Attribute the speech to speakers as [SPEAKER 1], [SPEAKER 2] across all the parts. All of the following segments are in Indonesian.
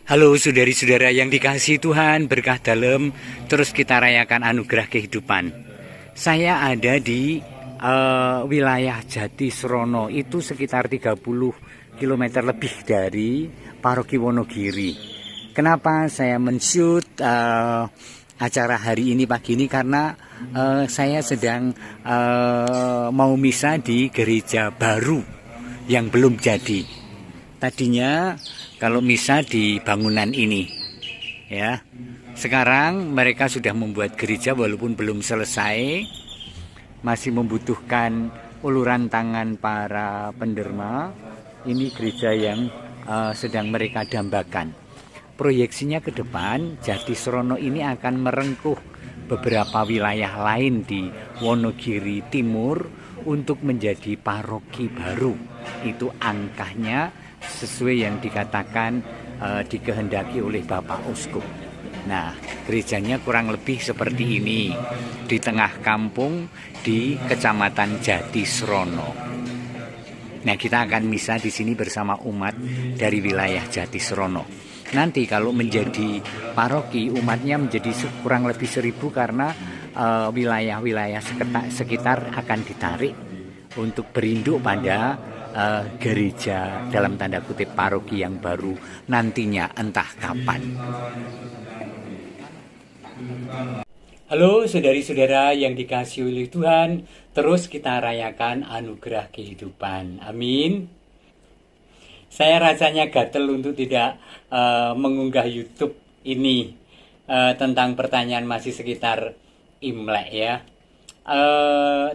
[SPEAKER 1] Halo saudari-saudara yang dikasihi Tuhan, berkah dalam, terus kita rayakan anugerah kehidupan. Saya ada di wilayah Jatisrono, itu sekitar 30 km lebih dari Paroki Wonogiri. Kenapa saya men-shoot acara hari ini pagi ini? Karena saya sedang mau misa di gereja baru yang belum jadi. Tadinya kalau misa di bangunan ini, ya. Sekarang mereka sudah membuat gereja walaupun belum selesai, masih membutuhkan uluran tangan para penderma. Ini gereja yang sedang mereka dambakan. Proyeksinya ke depan, Jatisrono ini akan merengkuh beberapa wilayah lain di Wonogiri Timur untuk menjadi paroki baru. Itu angkanya sesuai yang dikatakan dikehendaki oleh Bapak Uskup. Nah, gerejanya kurang lebih seperti ini, di tengah kampung di Kecamatan Jatisrono. Nah, kita akan misa di sini bersama umat dari wilayah Jatisrono. Nanti kalau menjadi paroki, umatnya menjadi kurang lebih 1.000 karena wilayah-wilayah sekitar akan ditarik untuk berinduk pada gereja dalam tanda kutip paroki yang baru nantinya entah kapan. Halo saudari-saudara yang dikasihi oleh Tuhan, terus kita rayakan anugerah kehidupan. Amin. Saya rasanya gatel untuk tidak mengunggah YouTube ini tentang pertanyaan masih sekitar Imlek ya.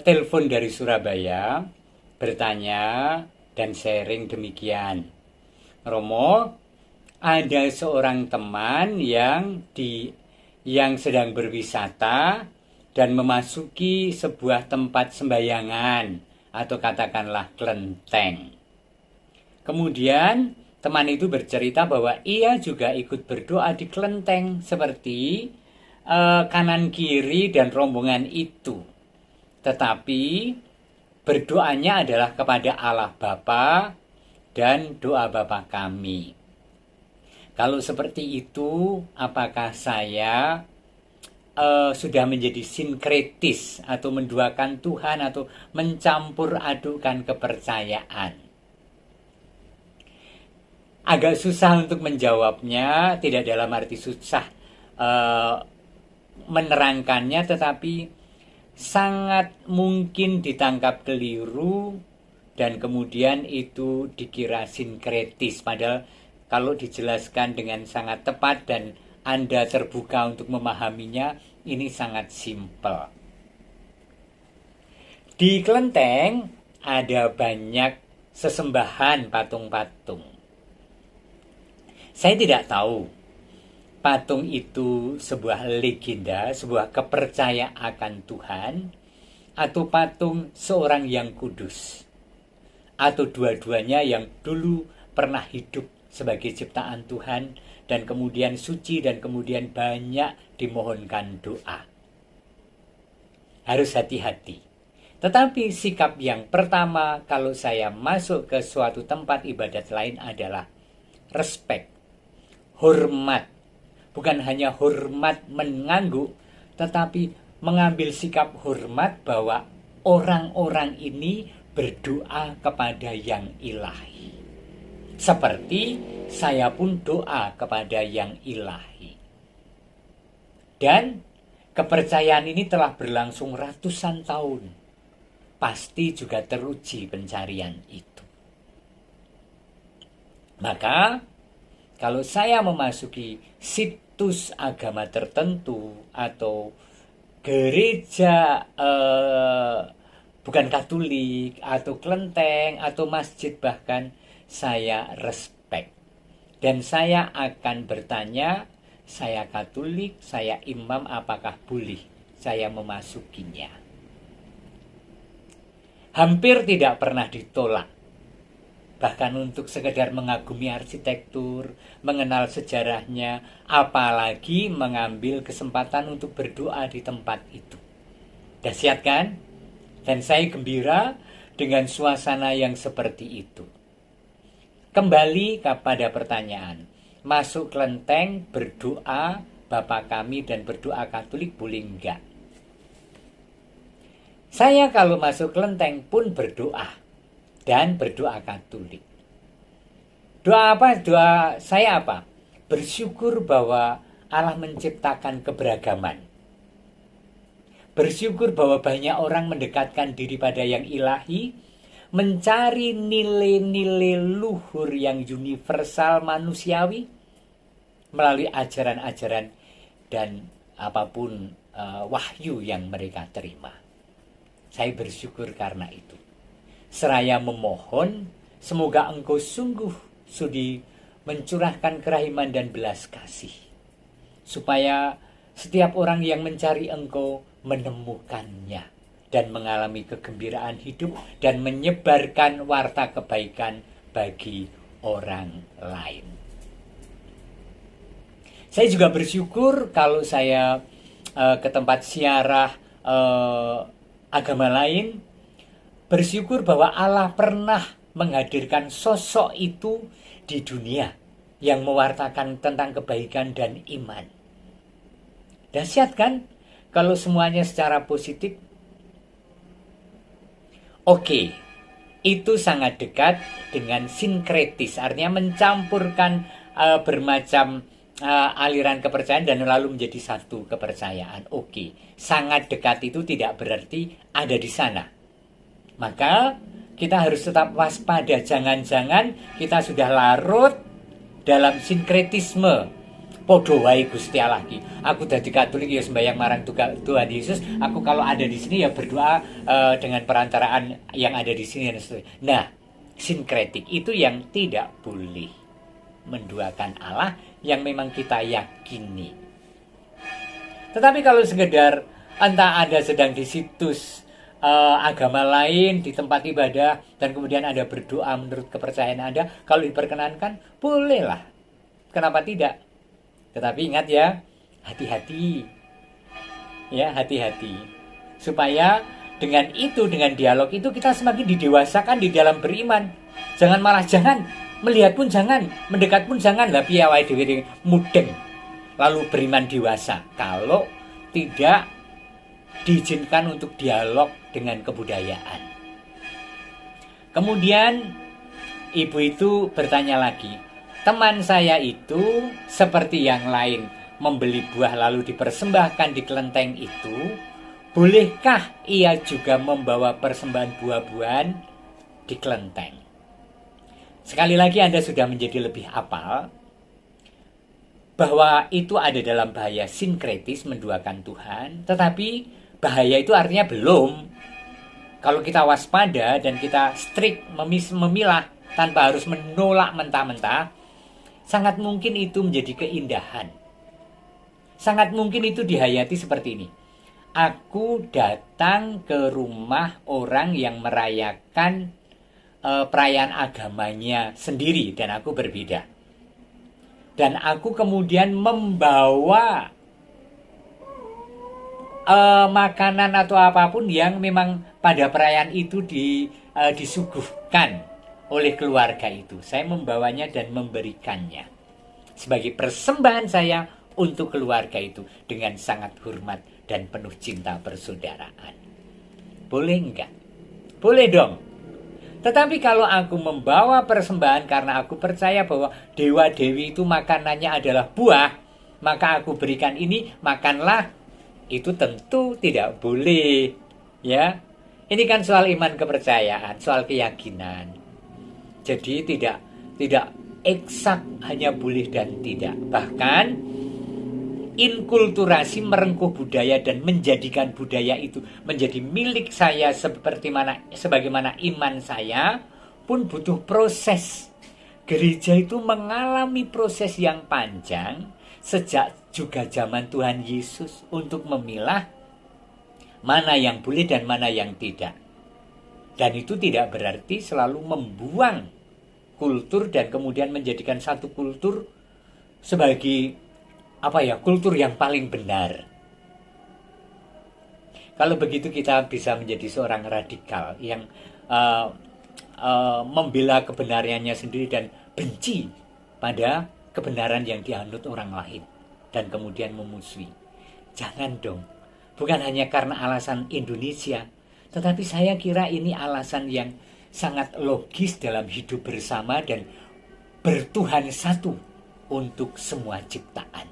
[SPEAKER 1] Telepon dari Surabaya bertanya dan sharing demikian. Romo, ada seorang teman yang sedang berwisata dan memasuki sebuah tempat sembayangan atau katakanlah kelenteng. Kemudian teman itu bercerita bahwa ia juga ikut berdoa di kelenteng seperti kanan kiri dan rombongan itu. Tetapi berdoanya adalah kepada Allah Bapa dan doa Bapa kami. Kalau seperti itu, apakah saya sudah menjadi sinkretis atau menduakan Tuhan atau mencampur adukan kepercayaan? Agak susah untuk menjawabnya, tidak dalam arti susah menerangkannya, tetapi sangat mungkin ditangkap keliru dan kemudian itu dikira sinkretis. Padahal kalau dijelaskan dengan sangat tepat dan Anda terbuka untuk memahaminya, ini sangat simpel. Di kelenteng ada banyak sesembahan patung-patung. Saya tidak tahu patung itu sebuah legenda, sebuah kepercayaan akan Tuhan, atau patung seorang yang kudus, atau dua-duanya yang dulu pernah hidup sebagai ciptaan Tuhan, dan kemudian suci, dan kemudian banyak dimohonkan doa. Harus hati-hati. Tetapi sikap yang pertama kalau saya masuk ke suatu tempat ibadat lain adalah respect, hormat. Bukan hanya hormat mengangguk, tetapi mengambil sikap hormat bahwa orang-orang ini berdoa kepada yang ilahi. Seperti saya pun doa kepada yang ilahi. Dan kepercayaan ini telah berlangsung ratusan tahun. Pasti juga teruji pencarian itu. Maka, kalau saya memasuki situs agama tertentu atau gereja bukan Katolik atau kelenteng atau masjid bahkan, saya respect. Dan saya akan bertanya, saya Katolik, saya imam, apakah boleh saya memasukinya? Hampir tidak pernah ditolak. Bahkan untuk sekedar mengagumi arsitektur, mengenal sejarahnya, apalagi mengambil kesempatan untuk berdoa di tempat itu. Dahsyat kan? Dan saya gembira dengan suasana yang seperti itu. Kembali kepada pertanyaan, masuk kelenteng, berdoa Bapa Kami dan berdoa Katolik boleh enggak? Saya kalau masuk kelenteng pun berdoa dan berdoa Katolik. Doa apa? Doa saya apa? Bersyukur bahwa Allah menciptakan keberagaman. Bersyukur bahwa banyak orang mendekatkan diri pada yang ilahi, mencari nilai-nilai luhur yang universal manusiawi melalui ajaran-ajaran dan apapun wahyu yang mereka terima. Saya bersyukur karena itu. Seraya memohon, semoga Engkau sungguh sudi mencurahkan kerahiman dan belas kasih, supaya setiap orang yang mencari Engkau menemukannya dan mengalami kegembiraan hidup dan menyebarkan warta kebaikan bagi orang lain. Saya juga bersyukur kalau saya ke tempat ziarah agama lain, bersyukur bahwa Allah pernah menghadirkan sosok itu di dunia yang mewartakan tentang kebaikan dan iman. Dahsyat kan kalau semuanya secara positif? Oke, itu sangat dekat dengan sinkretis, artinya mencampurkan bermacam aliran kepercayaan dan lalu menjadi satu kepercayaan. Oke, sangat dekat itu tidak berarti ada di sana. Maka kita harus tetap waspada, jangan-jangan kita sudah larut dalam sinkretisme. Podo wae Gusti Allah ki. Aku dadi Katolik ya sembahyang marang Tuhan Yesus. Aku kalau ada di sini ya berdoa dengan perantaraan yang ada di sini dan seterusnya. Nah, sinkretik itu yang tidak boleh menduakan Allah yang memang kita yakini. Tetapi kalau sekedar entah ada sedang di situs agama lain, di tempat ibadah, dan kemudian ada berdoa menurut kepercayaan Anda, kalau diperkenankan, bolehlah. Kenapa tidak? Tetapi ingat ya, hati-hati. Ya, hati-hati. Supaya dengan itu, dengan dialog itu, kita semakin didewasakan di dalam beriman. Jangan melihat pun jangan, mendekat pun jangan, lah piye wae dhewe mudeng lalu beriman dewasa kalau tidak diizinkan untuk dialog dengan kebudayaan. Kemudian ibu itu bertanya lagi, teman saya itu seperti yang lain membeli buah lalu dipersembahkan di kelenteng itu, bolehkah ia juga membawa persembahan buah-buahan di kelenteng? Sekali lagi Anda sudah menjadi lebih hafal bahwa itu ada dalam bahaya sinkretis menduakan Tuhan, tetapi bahaya itu artinya belum. Kalau kita waspada dan kita strict memilah tanpa harus menolak mentah-mentah, sangat mungkin itu menjadi keindahan. Sangat mungkin itu dihayati seperti ini. Aku datang ke rumah orang yang merayakan perayaan agamanya sendiri dan aku berbeda. Dan aku kemudian membawa makanan atau apapun yang memang pada perayaan itu disuguhkan oleh keluarga itu. Saya membawanya dan memberikannya sebagai persembahan saya untuk keluarga itu dengan sangat hormat dan penuh cinta persaudaraan. Boleh enggak? Boleh dong. Tetapi kalau aku membawa persembahan karena aku percaya bahwa dewa-dewi itu makanannya adalah buah, maka aku berikan ini, makanlah, itu tentu tidak boleh. Ya, ini kan soal iman kepercayaan, soal keyakinan. Jadi tidak eksak hanya boleh dan tidak. Bahkan inkulturasi merengkuh budaya dan menjadikan budaya itu menjadi milik saya sebagaimana iman saya pun butuh proses. Gereja itu mengalami proses yang panjang sejak juga zaman Tuhan Yesus untuk memilah mana yang boleh dan mana yang tidak. Dan itu tidak berarti selalu membuang kultur dan kemudian menjadikan satu kultur sebagai kultur yang paling benar. Kalau begitu kita bisa menjadi seorang radikal yang membela kebenarannya sendiri dan benci pada kebenaran yang dianut orang lain dan kemudian memusuhi. Jangan dong. Bukan hanya karena alasan Indonesia, tetapi saya kira ini alasan yang sangat logis dalam hidup bersama dan bertuhan satu untuk semua ciptaan.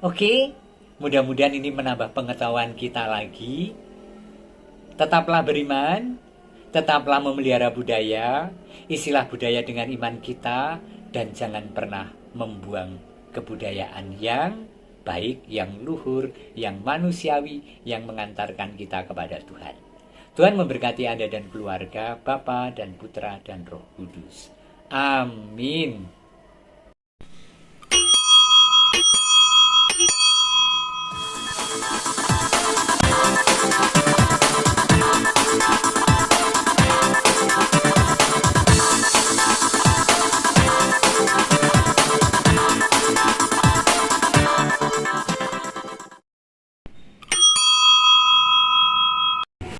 [SPEAKER 1] Oke, mudah-mudahan ini menambah pengetahuan kita lagi. Tetaplah beriman, tetaplah memelihara budaya, isilah budaya dengan iman kita, dan jangan pernah membuang kebudayaan yang baik, yang luhur, yang manusiawi, yang mengantarkan kita kepada Tuhan. Tuhan memberkati Anda dan keluarga, Bapa dan Putra dan Roh Kudus. Amin.